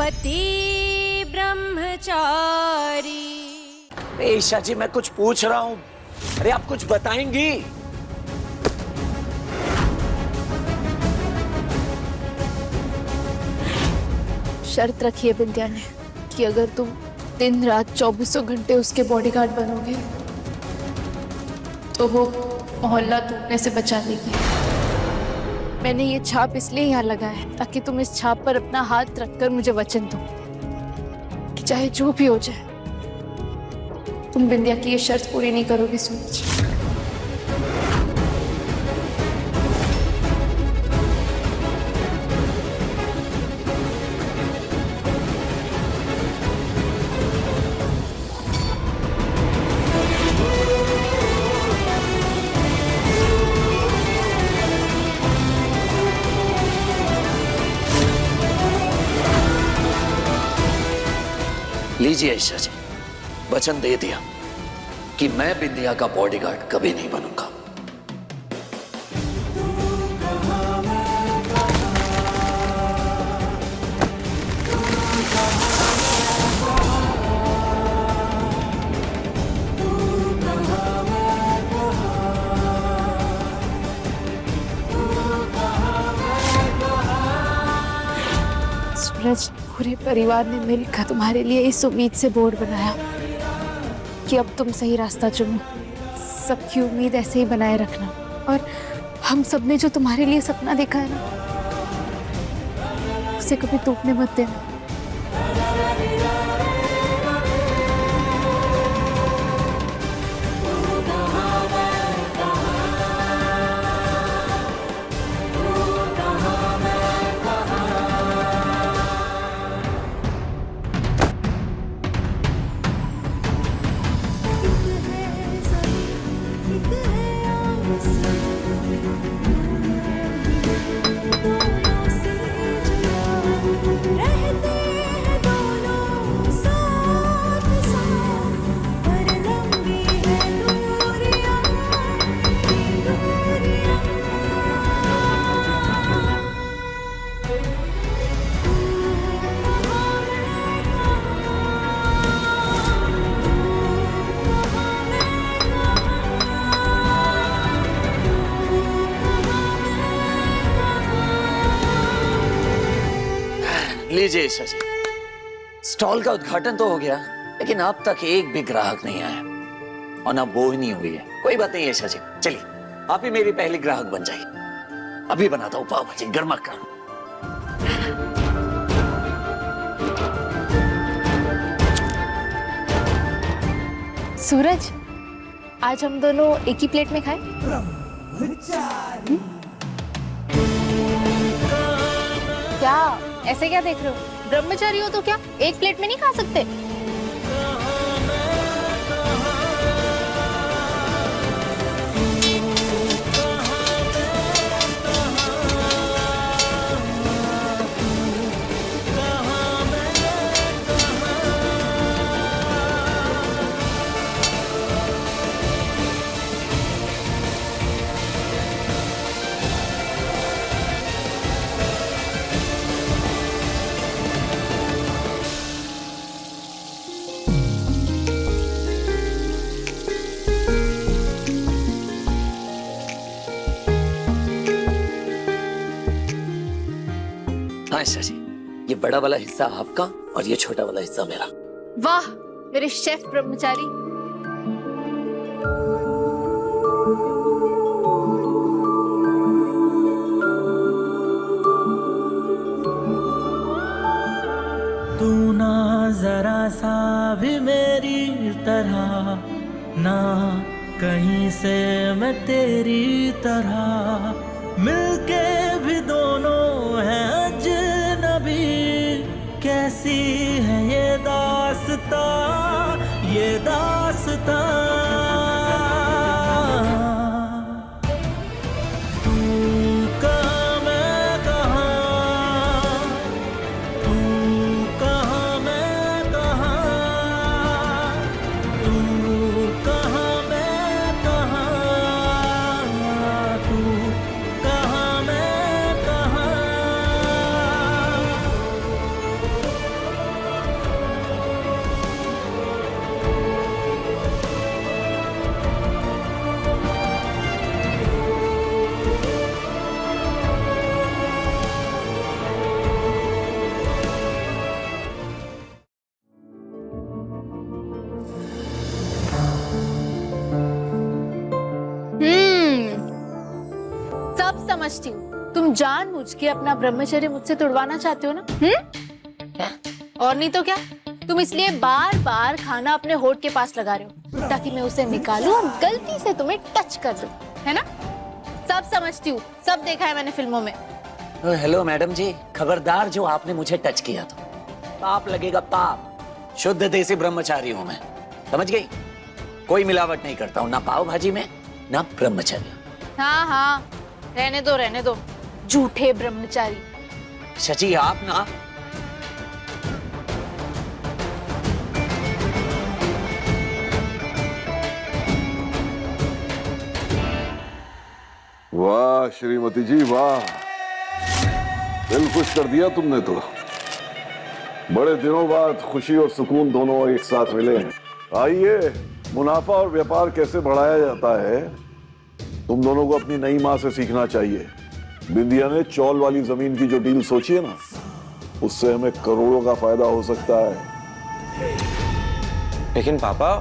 पति ब्रह्मचारी। ईशा जी मैं कुछ पूछ रहा हूँ, अरे आप कुछ बताएंगी? शर्त रखी है बिंदिया ने कि अगर तुम दिन रात 24 घंटे उसके बॉडीगार्ड बनोगे तो वो मोहल्ला टूटने से बचा लेगी। मैंने ये छाप इसलिए यहाँ लगाया है ताकि तुम इस छाप पर अपना हाथ रखकर मुझे वचन दो कि चाहे जो भी हो जाए तुम बिंदिया की ये शर्त पूरी नहीं करोगे सूरज। लीजिए ईशा जी, वचन दे दिया कि मैं बिंदिया का बॉडीगार्ड कभी नहीं बनूंगा। सूरज, पूरे परिवार ने मिलकर तुम्हारे लिए इस उम्मीद से बोर्ड बनाया कि अब तुम सही रास्ता चुनो। सबकी उम्मीद ऐसे ही बनाए रखना और हम सब ने जो तुम्हारे लिए सपना देखा है ना उसे कभी टूटने मत देना। लीजिए ईशा जी, स्टॉल का उद्घाटन तो हो गया लेकिन अब तक एक भी ग्राहक नहीं आया और ना वो ही नहीं हुई है। कोई बात नहीं ईशा जी, चलिए आप ही मेरी पहली ग्राहक बन जाइए। अभी बनाता हूँ पाव भाजी गर्मा गर्म। सूरज, आज हम दोनों एक ही प्लेट में खाएं? क्या ऐसे क्या देख रहे हो? ब्रह्मचारी हो तो क्या एक प्लेट में नहीं खा सकते? हाँ ईशा जी, ये बड़ा वाला हिस्सा आपका और ये छोटा वाला हिस्सा मेरा। वाह मेरे शेफ ब्रह्मचारी। तू ना जरा सा भी मेरी तरह, ना कहीं से मैं तेरी तरह, मिलके भी दोनों हैं अजनबी। कैसी है ये दास्तां, ये दास्तां। तू कहाँ मैं कहाँ, तू कहाँ मैं कहाँ, तू कहाँ मैं कहाँ, तू कहाँ मैं कहाँ। समझती हूँ, तुम जानबूझ के अपना ब्रह्मचर्य मुझसे तोड़वाना चाहते हो ना? क्या? और नहीं तो क्या, तुम इसलिए बार बार खाना अपने होठ के पास लगा रहे हो ताकि मैं उसे निकालूं और गलती से तुम्हें टच कर दूं, है ना? सब समझती हूँ, सब देखा है मैंने फिल्मों में। हेलो मैडम जी, खबरदार जो आपने मुझे टच किया तो पाप लगेगा, पाप। शुद्ध देसी ब्रह्मचारी हूं मैं, समझ गई? कोई मिलावट नहीं करता हूं, ना पाव भाजी में ना ब्रह्मचर्य। हाँ हाँ, रहने दो झूठे ब्रह्मचारी। शची आप ना, वाह श्रीमती जी वाह, दिल खुश कर दिया तुमने तो। बड़े दिनों बाद खुशी और सुकून दोनों एक साथ मिले हैं। आइए, मुनाफा और व्यापार कैसे बढ़ाया जाता है तुम दोनों को अपनी नई माँ से सीखना चाहिए। बिंदिया ने चौल वाली जमीन की जो डील सोची है ना, उससे हमें करोड़ों का फायदा हो सकता है। लेकिन पापा,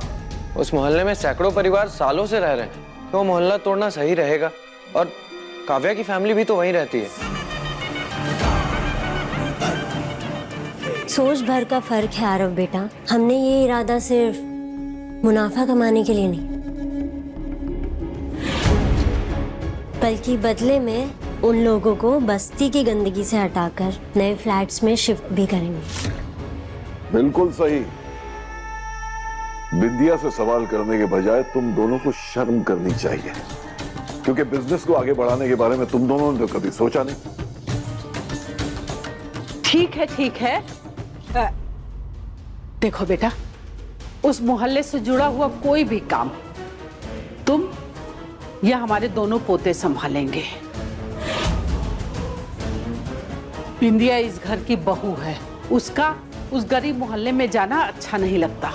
उस मोहल्ले में सैकड़ों परिवार सालों से रह रहे हैं, तो मोहल्ला तोड़ना सही रहेगा। और काव्या की फैमिली भी तो वहीं रहती है। सोच भर का फर्क है आरव बेटा। हमने ये इरादा सिर्फ मुनाफा कमाने के लिए नहीं, बल्कि बदले में उन लोगों को बस्ती की गंदगी से हटाकर नए फ्लैट्स में शिफ्ट भी करेंगे। बिल्कुल सही। बिंदिया से सवाल करने के बजाय तुम दोनों को शर्म करनी चाहिए, क्योंकि बिजनेस को आगे बढ़ाने के बारे में तुम दोनों ने तो कभी सोचा नहीं। ठीक है। देखो बेटा, उस मोहल्ले से जुड़ा हुआ कोई भी काम तुम या हमारे दोनों पोते संभालेंगे। बिंदिया इस घर की बहू है, उसका उस गरीब मोहल्ले में जाना अच्छा नहीं लगता।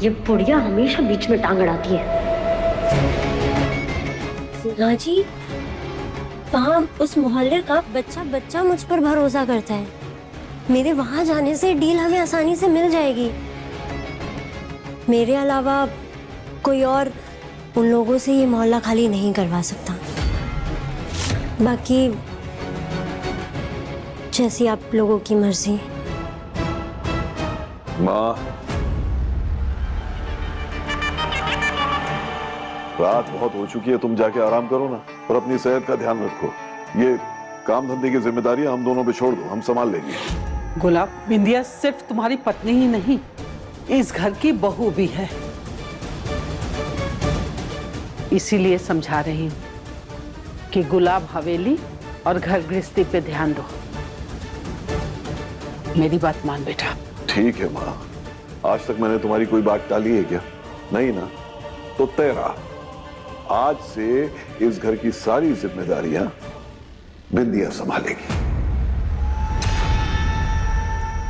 ये बुढ़िया हमेशा बीच में टांग अड़ाती है। राजी, वहाँ उस मोहल्ले का बच्चा मुझ पर भरोसा करता है। मेरे वहां जाने से डील हमें आसानी से मिल जाएगी। मेरे अलावा कोई और उन लोगों से ये मोहल्ला खाली नहीं करवा सकता। बाकी जैसी आप लोगों की मर्जी। माँ, रात बहुत हो चुकी है, तुम जाके आराम करो ना, और अपनी सेहत का ध्यान रखो। ये काम धंधे की जिम्मेदारी हम दोनों पे छोड़ दो, हम संभाल लेंगे। गुलाब, बिंदिया सिर्फ तुम्हारी पत्नी ही नहीं, इस घर की बहू भी है। इसीलिए समझा रही हूं कि गुलाब हवेली और घर गृहस्थी पे ध्यान दो। मेरी बात मान बेटा। ठीक है माँ, आज तक मैंने तुम्हारी कोई बात टाली है क्या? नहीं ना? तो तेरा आज से इस घर की सारी जिम्मेदारियां बिंदिया संभालेगी।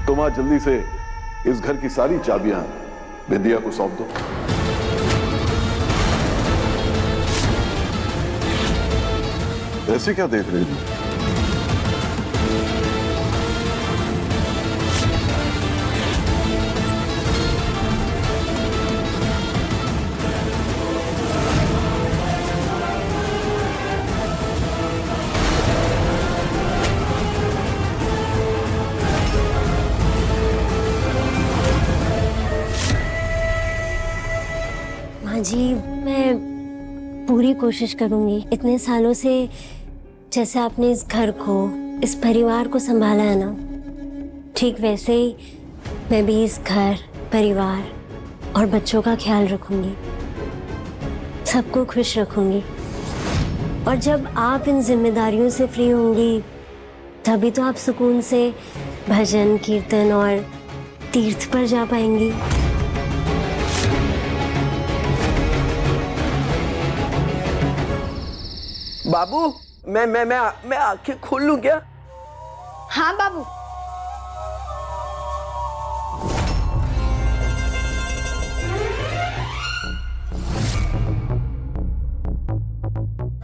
तुम आज जल्दी से इस घर की सारी चाबियां बिंदिया को सौंप दो। ऐसे क्या देख रही हो? जी, मैं पूरी कोशिश करूंगी। इतने सालों से जैसे आपने इस घर को, इस परिवार को संभाला है ना, ठीक वैसे ही मैं भी इस घर, परिवार और बच्चों का ख्याल रखूंगी, सबको खुश रखूंगी। और जब आप इन जिम्मेदारियों से फ्री होंगी, तभी तो आप सुकून से भजन, कीर्तन और तीर्थ पर जा पाएंगी। बाबू, मैं आंखें खोल लूं क्या? हाँ बाबू।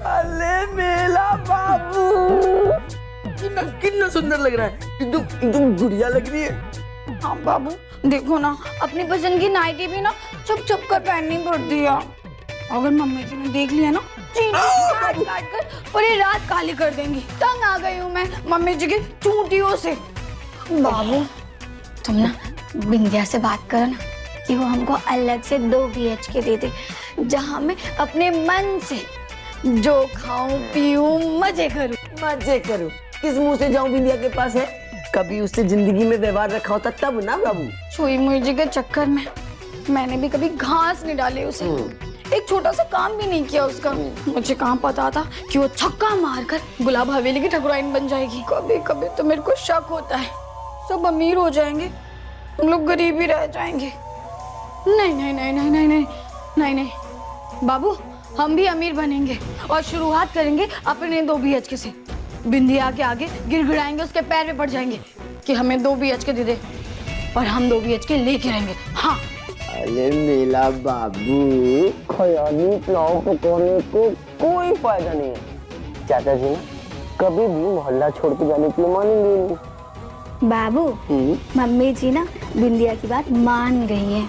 अरे मेरा बाबू, कितना सुंदर लग रहा है। एकदम गुड़िया लग रही है। हाँ बाबू, देखो ना, अपनी पसंद की नाइटी भी ना छुप छुप कर पहननी पड़ती है। अगर मम्मी जी ने देख लिया ना चींटी काट काट कर पूरी रात काली कर देंगी। तंग आ गई हूँ मैं मम्मी जी की चूंटियों से। बाबू तुम ना बिंदिया से बात करो ना कि वो हमको अलग से 2 BHK दे दे, जहाँ मैं अपने मन से जो खाऊं पीऊं मजे करूं। मजे करो, किस मुंह से जाऊं बिंदिया के पास है? कभी उससे जिंदगी में व्यवहार रखा होता तब ना बाबू। छुई मुई जी के चक्कर में मैंने भी कभी घास नहीं डाली उसे, एक छोटा सा काम भी नहीं किया उसका। मुझे कहाँ पता था कि वो छक्का मारकर गुलाब हवेली की ठकुराइन बन जाएगी। कभी कभी तो मेरे को शक होता है सब अमीर हो जाएंगे, हम लोग गरीब ही रह जाएंगे। नहीं नहीं नहीं नहीं नहीं नहीं नहीं नहीं बाबू, हम भी अमीर बनेंगे और शुरुआत करेंगे अपने 2 BHK से। बिंदिया के आगे गिड़गिड़ाएंगे, उसके पैर पे पड़ जाएंगे कि हमें 2 BHK दे दे, और हम 2 BHK लेके रहेंगे। हाँ अरे मेला बाबू, खयाली पुलाव पकाने को कोई फायदा नहीं है। चाचा जी ना कभी भी मोहल्ला छोड़ के जाने के लिए मानेंगे नहीं। बाबू मम्मी जी ना बिंदिया की बात मान गई है,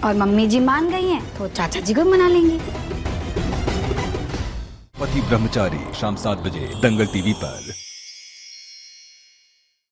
और मम्मी जी मान गई हैं तो चाचा जी को मना लेंगे। पति ब्रह्मचारी शाम 7 बजे दंगल टीवी पर।